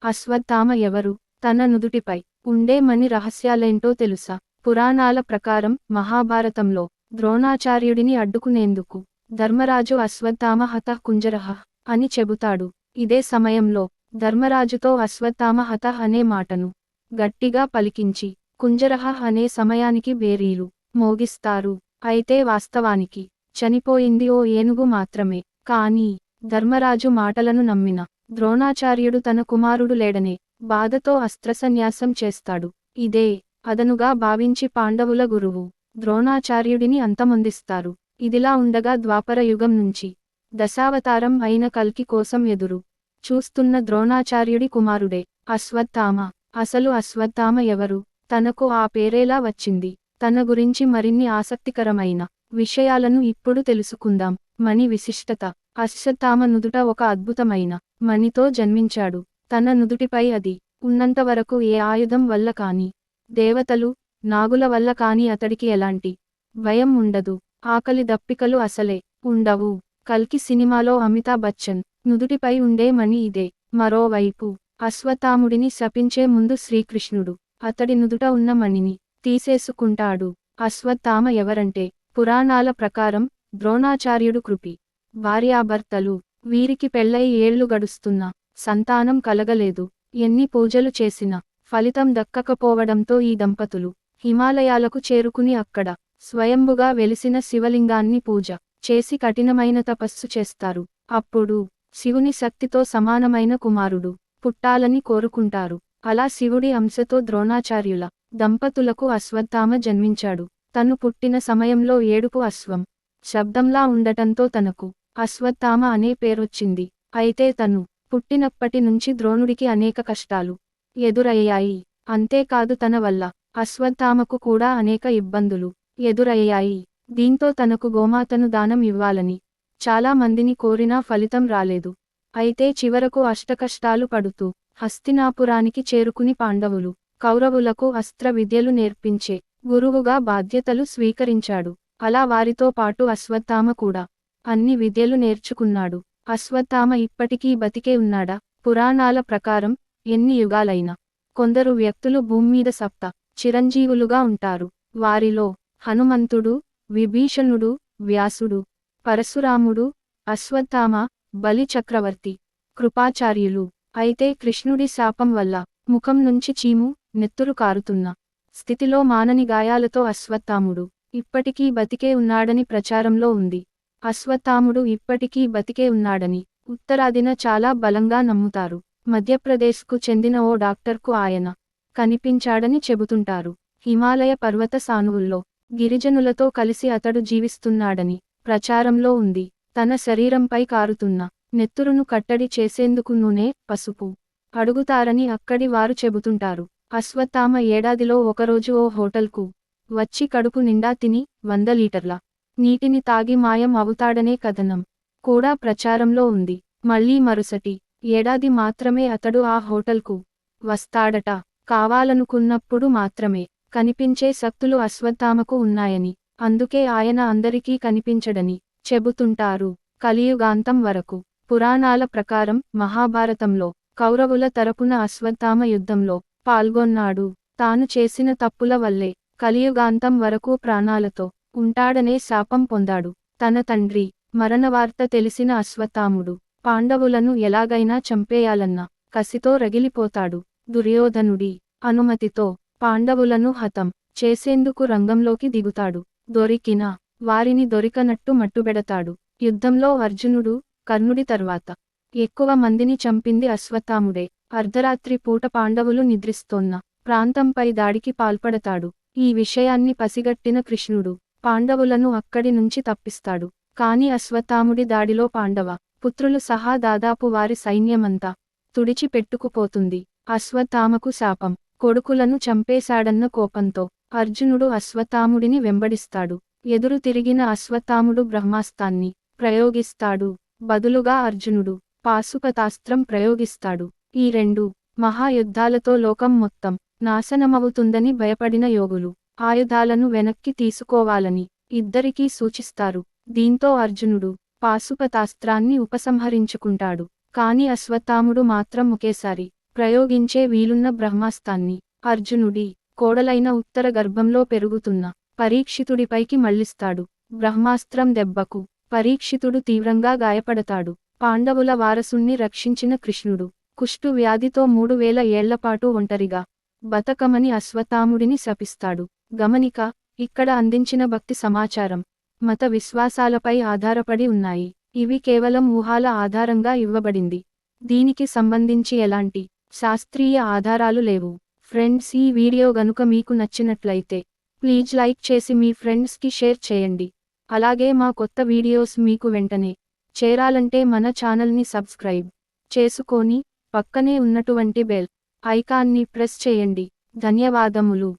అశ్వత్థామ ఎవరు? తన నుదుటిపై ఉండే మణి రహస్యాలేంటో తెలుసా? పురాణాల ప్రకారం మహాభారతంలో ద్రోణాచార్యుడిని అడ్డుకునేందుకు ధర్మరాజు అశ్వత్థామ హతః కుంజరః అని చెబుతాడు. ఇదే సమయంలో ధర్మరాజుతో అశ్వత్థామ హతః అనే మాటను గట్టిగా పలికించి కుంజరః అనే సమయానికి బేరీలు మోగిస్తారు. అయితే వాస్తవానికి చనిపోయింది ఓ ఏనుగు మాత్రమే. కానీ ధర్మరాజు మాటలను నమ్మిన ద్రోణాచార్యుడు తన కుమారుడు లేడనే బాధతో అస్త్రసన్యాసం చేస్తాడు. ఇదే అదనుగా భావించి పాండవుల గురువు ద్రోణాచార్యుడిని అంతమొందిస్తారు. ఇదిలా ఉండగా ద్వాపర యుగం నుంచి దశావతారం అయిన కల్కి కోసం ఎదురు చూస్తున్న ద్రోణాచార్యుడి కుమారుడే అశ్వత్థామ. అసలు అశ్వత్థామ ఎవరు? తనకు ఆ పేరేలా వచ్చింది? తన గురించి మరిన్ని ఆసక్తికరమైన విషయాలను ఇప్పుడు తెలుసుకుందాం. మణి విశిష్టత. అశ్వత్థామ నుదుట ఒక అద్భుతమైన మణితో జన్మించాడు. తన నుదుటిపై అది ఉన్నంతవరకు ఏ ఆయుధం వల్ల కాని, దేవతలు, నాగుల వల్ల కాని అతడికి ఎలాంటి భయం ఉండదు. ఆకలి దప్పికలు అసలే ఉండవు. కల్కి సినిమాలో అమితాబ్ బచ్చన్ నుదుటిపై ఉండే మణి ఇదే. మరోవైపు అశ్వత్థాముడిని శపించే ముందు శ్రీకృష్ణుడు అతడి నుదుట ఉన్న మణిని తీసేసుకుంటాడు. అశ్వత్థామ ఎవరంటే పురాణాల ప్రకారం ద్రోణాచార్యుడు కృపి భార్యాభర్తలు. వీరికి పెళ్ళై ఏళ్లు గడుస్తున్నా సంతానం కలగలేదు. ఎన్ని పూజలు చేసినా ఫలితం దక్కకపోవడంతో ఈ దంపతులు హిమాలయాలకు చేరుకుని అక్కడ స్వయంభుగా వెలిసిన శివలింగాన్ని పూజ చేసి కఠినమైన తపస్సు చేస్తారు. అప్పుడు శివుని శక్తితో సమానమైన కుమారుడు పుట్టాలని కోరుకుంటారు. అలా శివుడి అంశతో ద్రోణాచార్యుల దంపతులకు అశ్వత్థామ జన్మించాడు. తను పుట్టిన సమయంలో ఏడుపు అశ్వం శబ్దంలా ఉండటంతో తనకు అశ్వత్థామ అనే పేరొచ్చింది. అయితే తను పుట్టినప్పటి నుంచి ద్రోణుడికి అనేక కష్టాలు ఎదురయ్యాయి. అంతేకాదు తన వల్ల అశ్వత్థామకు కూడా అనేక ఇబ్బందులు ఎదురయ్యాయి. దీంతో తనకు గోమాతను దానం ఇవ్వాలని చాలా మందిని కోరినా ఫలితం రాలేదు. అయితే చివరకు అష్టకష్టాలు పడుతూ హస్తినాపురానికి చేరుకుని పాండవులు, కౌరవులకు అస్త్ర విద్యలు నేర్పించే గురువుగా బాధ్యతలు స్వీకరించాడు. అలా వారితో పాటు అశ్వత్థామ కూడా అన్ని విద్యలు నేర్చుకున్నాడు. అశ్వత్థామ ఇప్పటికీ బతికే ఉన్నాడా? పురాణాల ప్రకారం ఎన్ని యుగాలైనా కొందరు వ్యక్తులు భూమ్మీద సప్త చిరంజీవులుగా ఉంటారు. వారిలో హనుమంతుడు, విభీషణుడు, వ్యాసుడు, పరశురాముడు, అశ్వత్థామ, బలి చక్రవర్తి, కృపాచార్యులు. అయితే కృష్ణుడి శాపం వల్ల ముఖం నుంచి చీము, నెత్తురు కారుతున్న స్థితిలో మానని గాయాలతో అశ్వత్థాముడు ఇప్పటికీ బతికే ఉన్నాడని ప్రచారంలో ఉంది. అశ్వత్థాముడు ఇప్పటికీ బతికే ఉన్నాడని ఉత్తరాదిన చాలా బలంగా నమ్ముతారు. మధ్యప్రదేశ్కు చెందిన ఓ డాక్టర్కు ఆయన కనిపించాడని చెబుతుంటారు. హిమాలయ పర్వత సానువుల్లో గిరిజనులతో కలిసి అతడు జీవిస్తున్నాడని ప్రచారంలో ఉంది. తన శరీరంపై కారుతున్న నెత్తురును కట్టడి చేసేందుకు నూనె, పసుపు అడుగుతారని అక్కడి వారు చెబుతుంటారు. అశ్వత్థామ ఏడాదిలో ఒకరోజు ఓ హోటల్కు వచ్చి కడుపు నిండా తిని 100 లీటర్ల నీటిని తాగి మాయం అవుతాడనే కథనం కూడా ప్రచారంలో ఉంది. మళ్లీ మరుసటి ఏడాది మాత్రమే అతడు ఆ హోటల్కు వస్తాడట. కావాలనుకున్నప్పుడు మాత్రమే కనిపించే శక్తులు అశ్వత్థామకు ఉన్నాయని, అందుకే ఆయన అందరికీ కనిపించడని చెబుతుంటారు. కలియుగాంతం వరకు పురాణాల ప్రకారం మహాభారతంలో కౌరవుల తరపున అశ్వత్థామ యుద్ధంలో పాల్గొన్నాడు. తాను చేసిన తప్పుల వల్లే కలియుగాంతం వరకు ప్రాణాలతో ఉంటాడనే శాపం పొందాడు. తన తండ్రి మరణవార్త తెలిసిన అశ్వత్థాముడు పాండవులను ఎలాగైనా చంపేయాలన్న కసితో రగిలిపోతాడు. దుర్యోధనుడి అనుమతితో పాండవులను హతం చేసేందుకు రంగంలోకి దిగుతాడు. దొరికిన వారిని దొరికనట్టు మట్టుబెడతాడు. యుద్ధంలో అర్జునుడు, కర్ణుడి తర్వాత ఎక్కువ మందిని చంపింది అశ్వత్థాముడే. అర్ధరాత్రి పూట పాండవులు నిద్రిస్తోన్న ప్రాంతంపై దాడికి పాల్పడతాడు. ఈ విషయాన్ని పసిగట్టిన కృష్ణుడు పాండవులను అక్కడి నుంచి తప్పిస్తాడు. కాని అశ్వత్థాముడి దాడిలో పాండవ పుత్రులు సహా దాదాపు వారి సైన్యమంతా తుడిచిపెట్టుకుపోతుంది. అశ్వత్థామకు శాపం. కొడుకులను చంపేశాడన్న కోపంతో అర్జునుడు అశ్వత్థాముడిని వెంబడిస్తాడు. ఎదురు తిరిగిన అశ్వత్థాముడు బ్రహ్మాస్త్రాన్ని ప్రయోగిస్తాడు. బదులుగా అర్జునుడు పాశుపతాస్త్రం ప్రయోగిస్తాడు. ఈ రెండు మహాయుద్ధాలతో లోకం మొత్తం నాశనమవుతుందని భయపడిన యోగులు ఆయుధాలను వెనక్కి తీసుకోవాలని ఇద్దరికీ సూచిస్తారు. దీంతో అర్జునుడు పాశుపతాస్త్రాన్ని ఉపసంహరించుకుంటాడు. కాని అశ్వత్థాముడు మాత్రం ఒకేసారి ప్రయోగించే వీలున్న బ్రహ్మాస్త్రాన్ని అర్జునుడి కోడలైన ఉత్తర గర్భంలో పెరుగుతున్న పరీక్షితుడిపైకి మళ్లిస్తాడు. బ్రహ్మాస్త్రం దెబ్బకు పరీక్షితుడు తీవ్రంగా గాయపడతాడు. పాండవుల వారసుణ్ణి రక్షించిన కృష్ణుడు కుష్టు వ్యాధితో 3000 ఏళ్లపాటు ఒంటరిగా బతకమని అశ్వత్థాముడిని శపిస్తాడు. గమనిక: ఇక్కడ అందించిన భక్తి సమాచారం మత విశ్వాసాలపై ఆధారపడి ఉన్నాయి. ఇవి కేవలం ఊహాల ఆధారంగా ఇవ్వబడింది. దీనికి సంబంధించి ఎలాంటి శాస్త్రీయ ఆధారాలు లేవు. ఫ్రెండ్స్, ఈ వీడియో గనుక మీకు నచ్చినట్లయితే ప్లీజ్ లైక్ చేసి మీ ఫ్రెండ్స్కి షేర్ చేయండి. అలాగే మా కొత్త వీడియోస్ మీకు వెంటనే చేరాలంటే మన ఛానల్ని సబ్స్క్రైబ్ చేసుకొని పక్కనే ఉన్నటువంటి బెల్ ఐకాన్ని ప్రెస్ చేయండి. ధన్యవాదములు.